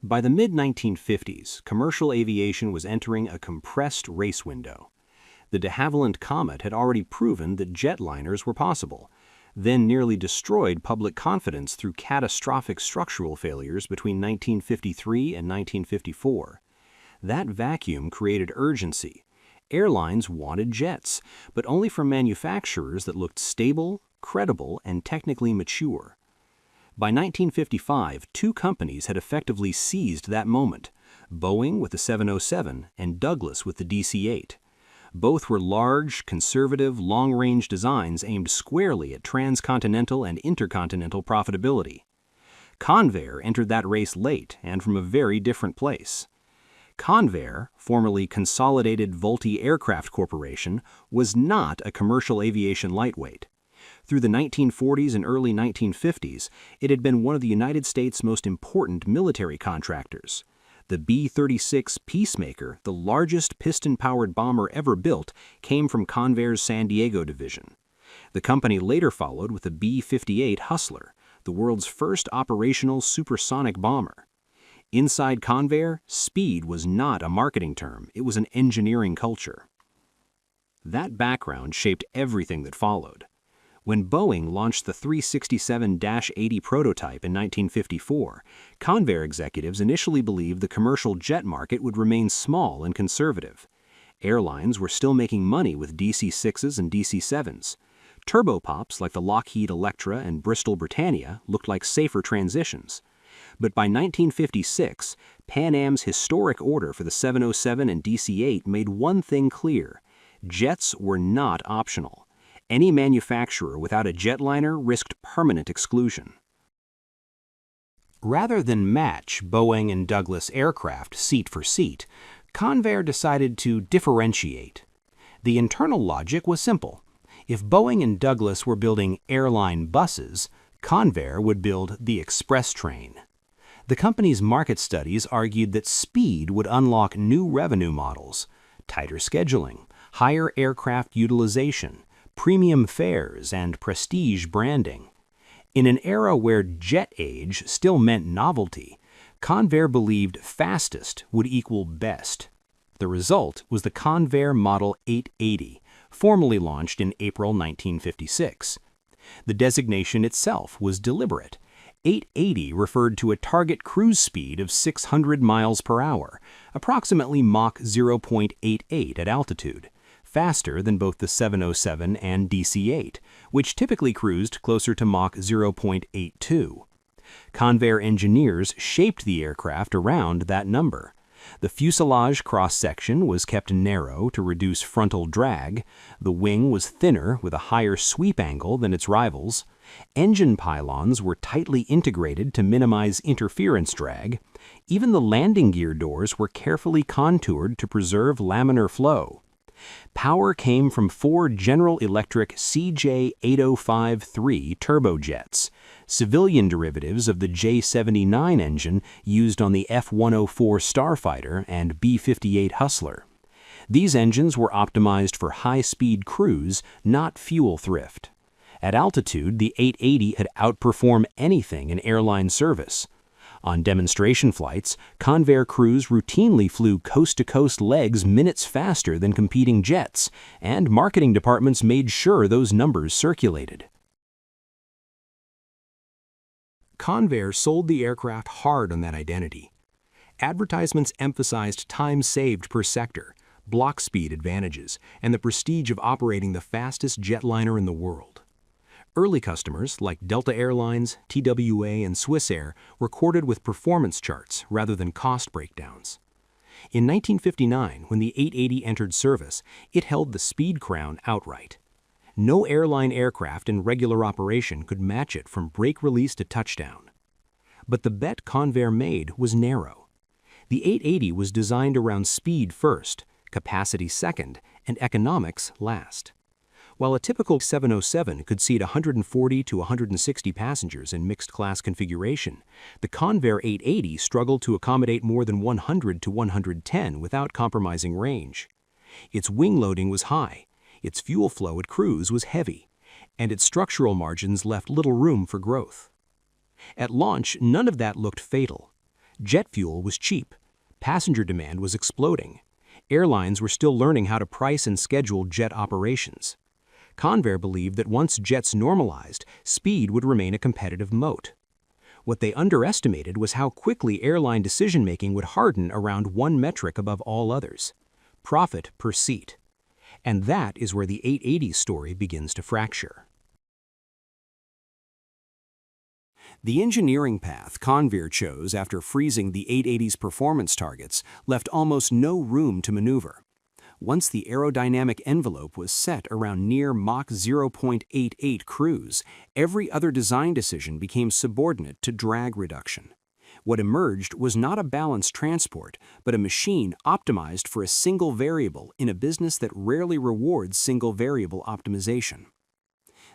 By the mid-1950s, commercial aviation was entering a compressed race window. The de Havilland Comet had already proven that jetliners were possible, then nearly destroyed public confidence through catastrophic structural failures between 1953 and 1954. That vacuum created urgency. Airlines wanted jets, but only from manufacturers that looked stable, credible, and technically mature. By 1955, two companies had effectively seized that moment, Boeing with the 707 and Douglas with the DC-8. Both were large, conservative, long-range designs aimed squarely at transcontinental and intercontinental profitability. CONVAIR entered that race late and from a very different place. CONVAIR, formerly Consolidated Vultee Aircraft Corporation, was not a commercial aviation lightweight. Through the 1940s and early 1950s, it had been one of the United States' most important military contractors. The B-36 Peacemaker, the largest piston-powered bomber ever built, came from CONVAIR's San Diego division. The company later followed with the B-58 Hustler, the world's first operational supersonic bomber. Inside CONVAIR, speed was not a marketing term, it was an engineering culture. That background shaped everything that followed. When Boeing launched the 367-80 prototype in 1954, CONVAIR executives initially believed the commercial jet market would remain small and conservative. Airlines were still making money with DC-6s and DC-7s. Turboprops like the Lockheed Electra and Bristol Britannia looked like safer transitions. But by 1956, Pan Am's historic order for the 707 and DC-8 made one thing clear: jets were not optional. Any manufacturer without a jetliner risked permanent exclusion. Rather than match Boeing and Douglas aircraft seat for seat, CONVAIR decided to differentiate. The internal logic was simple. If Boeing and Douglas were building airline buses, CONVAIR would build the express train. The company's market studies argued that speed would unlock new revenue models: tighter scheduling, higher aircraft utilization, premium fares, and prestige branding. In an era where jet age still meant novelty, CONVAIR believed fastest would equal best. The result was the CONVAIR Model 880, formally launched in April 1956. The designation itself was deliberate. 880 referred to a target cruise speed of 600 miles per hour, approximately Mach 0.88 at altitude, faster than both the 707 and DC-8, which typically cruised closer to Mach 0.82. CONVAIR engineers shaped the aircraft around that number. The fuselage cross-section was kept narrow to reduce frontal drag, the wing was thinner with a higher sweep angle than its rivals, engine pylons were tightly integrated to minimize interference drag, even the landing gear doors were carefully contoured to preserve laminar flow. Power came from four General Electric CJ8053 turbojets, civilian derivatives of the J79 engine used on the F-104 Starfighter and B-58 Hustler. These engines were optimized for high-speed cruise, not fuel thrift. At altitude, the 880 had outperformed anything in airline service. On demonstration flights, CONVAIR crews routinely flew coast-to-coast legs minutes faster than competing jets, and marketing departments made sure those numbers circulated. CONVAIR sold the aircraft hard on that identity. Advertisements emphasized time saved per sector, block speed advantages, and the prestige of operating the fastest jetliner in the world. Early customers, like Delta Airlines, TWA, and Swissair, were courted with performance charts rather than cost breakdowns. In 1959, when the 880 entered service, it held the speed crown outright. No airline aircraft in regular operation could match it from brake release to touchdown. But the bet CONVAIR made was narrow. The 880 was designed around speed first, capacity second, and economics last. While a typical 707 could seat 140 to 160 passengers in mixed-class configuration, the CONVAIR 880 struggled to accommodate more than 100 to 110 without compromising range. Its wing loading was high, its fuel flow at cruise was heavy, and its structural margins left little room for growth. At launch, none of that looked fatal. Jet fuel was cheap. Passenger demand was exploding. Airlines were still learning how to price and schedule jet operations. CONVAIR believed that once jets normalized, speed would remain a competitive moat. What they underestimated was how quickly airline decision-making would harden around one metric above all others: profit per seat. And that is where the 880 story begins to fracture. The engineering path CONVAIR chose after freezing the 880's performance targets left almost no room to maneuver. Once the aerodynamic envelope was set around near Mach 0.88 cruise, every other design decision became subordinate to drag reduction. What emerged was not a balanced transport, but a machine optimized for a single variable in a business that rarely rewards single variable optimization.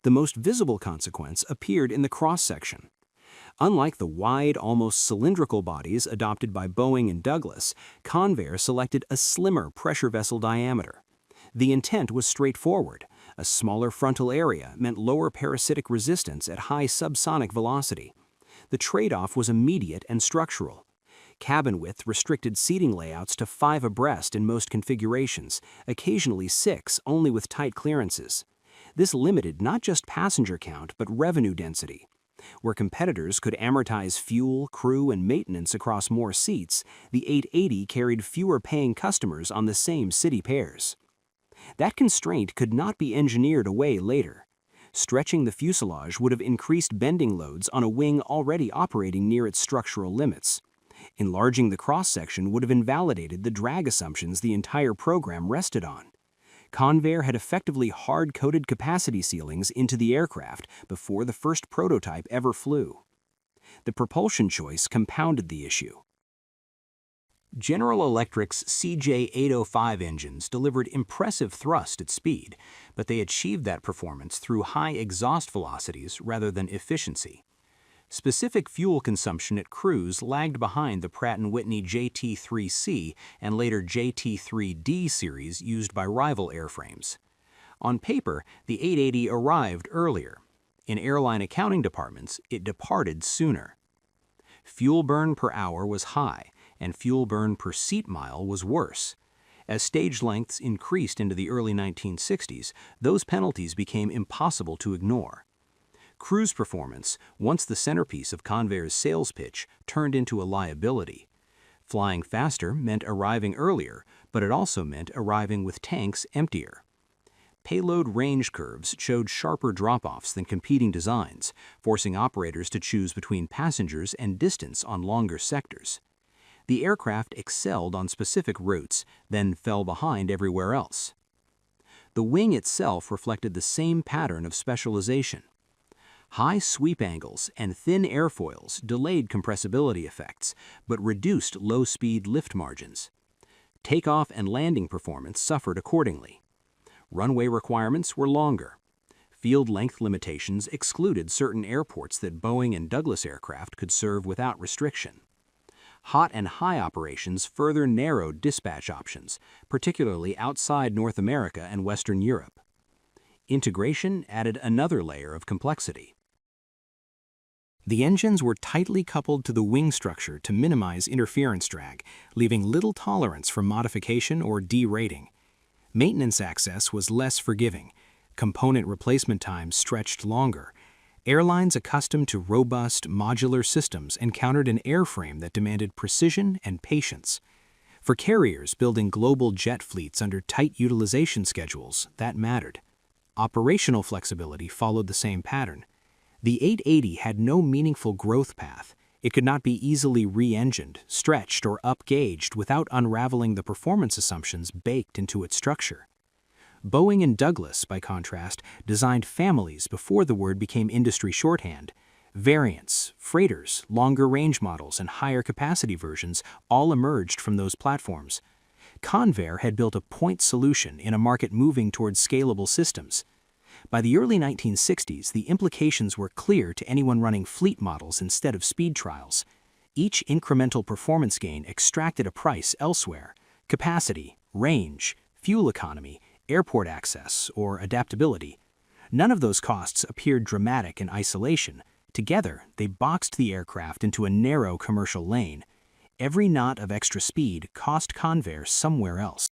The most visible consequence appeared in the cross-section. Unlike the wide, almost cylindrical bodies adopted by Boeing and Douglas, CONVAIR selected a slimmer pressure vessel diameter. The intent was straightforward. A smaller frontal area meant lower parasitic resistance at high subsonic velocity. The trade-off was immediate and structural. Cabin width restricted seating layouts to 5 abreast in most configurations, occasionally 6 only with tight clearances. This limited not just passenger count but revenue density. Where competitors could amortize fuel, crew, and maintenance across more seats, the 880 carried fewer paying customers on the same city pairs. That constraint could not be engineered away later. Stretching the fuselage would have increased bending loads on a wing already operating near its structural limits. Enlarging the cross-section would have invalidated the drag assumptions the entire program rested on. CONVAIR had effectively hard-coded capacity ceilings into the aircraft before the first prototype ever flew. The propulsion choice compounded the issue. General Electric's CJ805 engines delivered impressive thrust at speed, but they achieved that performance through high exhaust velocities rather than efficiency. Specific fuel consumption at cruise lagged behind the Pratt & Whitney JT3C and later JT3D series used by rival airframes. On paper, the 880 arrived earlier. In airline accounting departments, it departed sooner. Fuel burn per hour was high, and fuel burn per seat mile was worse. As stage lengths increased into the early 1960s, those penalties became impossible to ignore. Cruise performance, once the centerpiece of CONVAIR's sales pitch, turned into a liability. Flying faster meant arriving earlier, but it also meant arriving with tanks emptier. Payload range curves showed sharper drop-offs than competing designs, forcing operators to choose between passengers and distance on longer sectors. The aircraft excelled on specific routes, then fell behind everywhere else. The wing itself reflected the same pattern of specialization. High sweep angles and thin airfoils delayed compressibility effects, but reduced low-speed lift margins. Takeoff and landing performance suffered accordingly. Runway requirements were longer. Field length limitations excluded certain airports that Boeing and Douglas aircraft could serve without restriction. Hot and high operations further narrowed dispatch options, particularly outside North America and Western Europe. Integration added another layer of complexity. The engines were tightly coupled to the wing structure to minimize interference drag, leaving little tolerance for modification or derating. Maintenance access was less forgiving. Component replacement times stretched longer. Airlines accustomed to robust, modular systems encountered an airframe that demanded precision and patience. For carriers building global jet fleets under tight utilization schedules, that mattered. Operational flexibility followed the same pattern. The 880 had no meaningful growth path. It could not be easily re-engined, stretched, or up-gauged without unraveling the performance assumptions baked into its structure. Boeing and Douglas, by contrast, designed families before the word became industry shorthand. Variants, freighters, longer range models, and higher capacity versions all emerged from those platforms. CONVAIR had built a point solution in a market moving towards scalable systems. By the early 1960s, the implications were clear to anyone running fleet models instead of speed trials. Each incremental performance gain extracted a price elsewhere: capacity, range, fuel economy, airport access, or adaptability. None of those costs appeared dramatic in isolation. Together, they boxed the aircraft into a narrow commercial lane. Every knot of extra speed cost Convair somewhere else.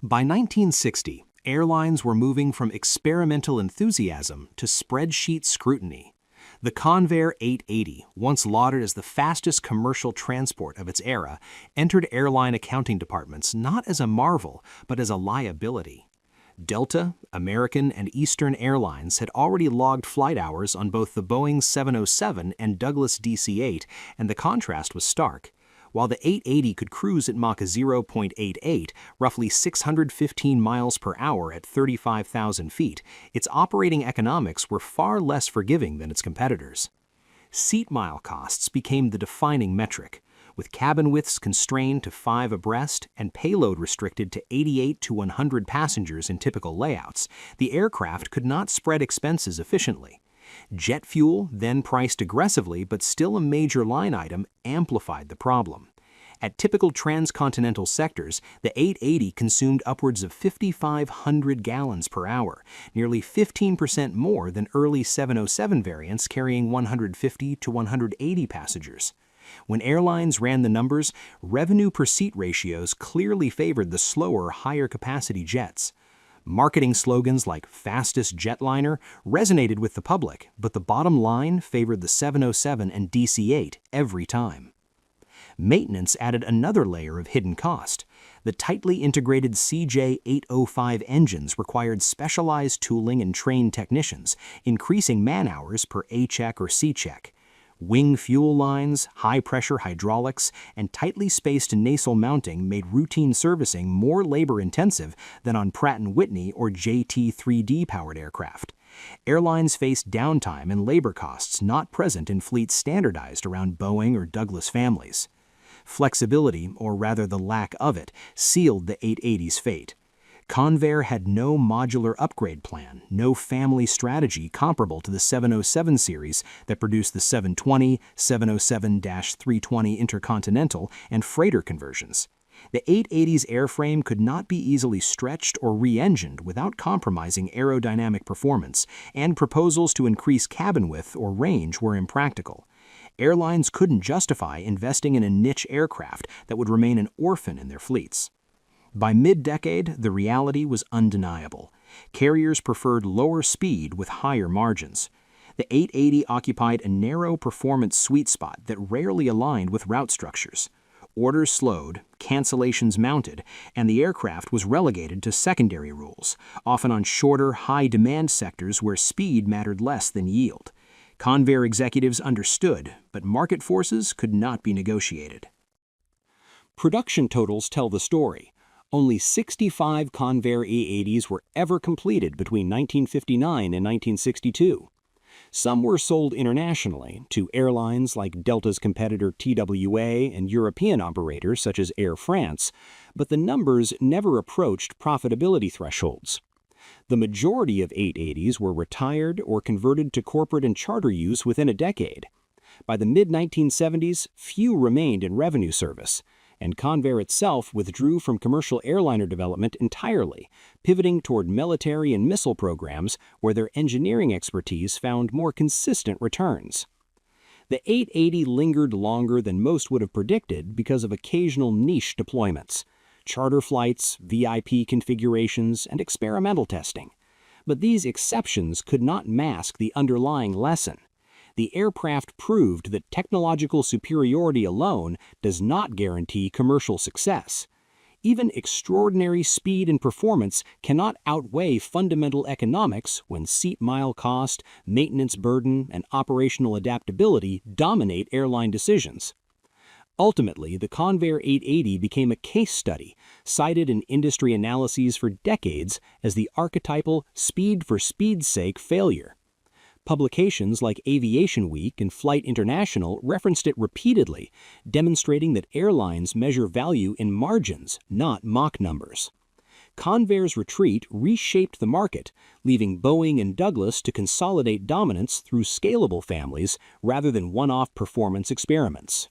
By 1960, airlines were moving from experimental enthusiasm to spreadsheet scrutiny. The CONVAIR 880, once lauded as the fastest commercial transport of its era, entered airline accounting departments not as a marvel, but as a liability. Delta, American, and Eastern Airlines had already logged flight hours on both the Boeing 707 and Douglas DC-8, and the contrast was stark. While the 880 could cruise at Mach 0.88, roughly 615 miles per hour at 35,000 feet, its operating economics were far less forgiving than its competitors. Seat mile costs became the defining metric. With cabin widths constrained to 5 abreast and payload restricted to 88 to 100 passengers in typical layouts, the aircraft could not spread expenses efficiently. Jet fuel, then priced aggressively but still a major line item, amplified the problem. At typical transcontinental sectors, the 880 consumed upwards of 5,500 gallons per hour, nearly 15% more than early 707 variants carrying 150 to 180 passengers. When airlines ran the numbers, revenue per seat ratios clearly favored the slower, higher-capacity jets. Marketing slogans like "fastest jetliner" resonated with the public, but the bottom line favored the 707 and DC-8 every time. Maintenance added another layer of hidden cost. The tightly integrated CJ805 engines required specialized tooling and trained technicians, increasing man-hours per A-check or C-check. Wing fuel lines, high-pressure hydraulics, and tightly spaced nasal mounting made routine servicing more labor-intensive than on Pratt & Whitney or JT3D-powered aircraft. Airlines faced downtime and labor costs not present in fleets standardized around Boeing or Douglas families. Flexibility, or rather the lack of it, sealed the 880's fate. Convair had no modular upgrade plan, no family strategy comparable to the 707 series that produced the 720, 707-320 Intercontinental, and freighter conversions. The 880's airframe could not be easily stretched or re-engined without compromising aerodynamic performance, and proposals to increase cabin width or range were impractical. Airlines couldn't justify investing in a niche aircraft that would remain an orphan in their fleets. By mid-decade, the reality was undeniable. Carriers preferred lower speed with higher margins. The 880 occupied a narrow performance sweet spot that rarely aligned with route structures. Orders slowed, cancellations mounted, and the aircraft was relegated to secondary rules, often on shorter, high-demand sectors where speed mattered less than yield. Convair executives understood, but market forces could not be negotiated. Production totals tell the story. Only 65 Convair A80s were ever completed between 1959 and 1962. Some were sold internationally to airlines like Delta's competitor TWA and European operators such as Air France, but the numbers never approached profitability thresholds. The majority of 880s were retired or converted to corporate and charter use within a decade. By the mid-1970s, few remained in revenue service, and Convair itself withdrew from commercial airliner development entirely, pivoting toward military and missile programs where their engineering expertise found more consistent returns. The 880 lingered longer than most would have predicted because of occasional niche deployments, charter flights, VIP configurations, and experimental testing. But these exceptions could not mask the underlying lesson. The aircraft proved that technological superiority alone does not guarantee commercial success. Even extraordinary speed and performance cannot outweigh fundamental economics when seat mile cost, maintenance burden, and operational adaptability dominate airline decisions. Ultimately, the Convair 880 became a case study, cited in industry analyses for decades as the archetypal speed for speed's sake failure. Publications like Aviation Week and Flight International referenced it repeatedly, demonstrating that airlines measure value in margins, not Mach numbers. Convair's retreat reshaped the market, leaving Boeing and Douglas to consolidate dominance through scalable families rather than one-off performance experiments.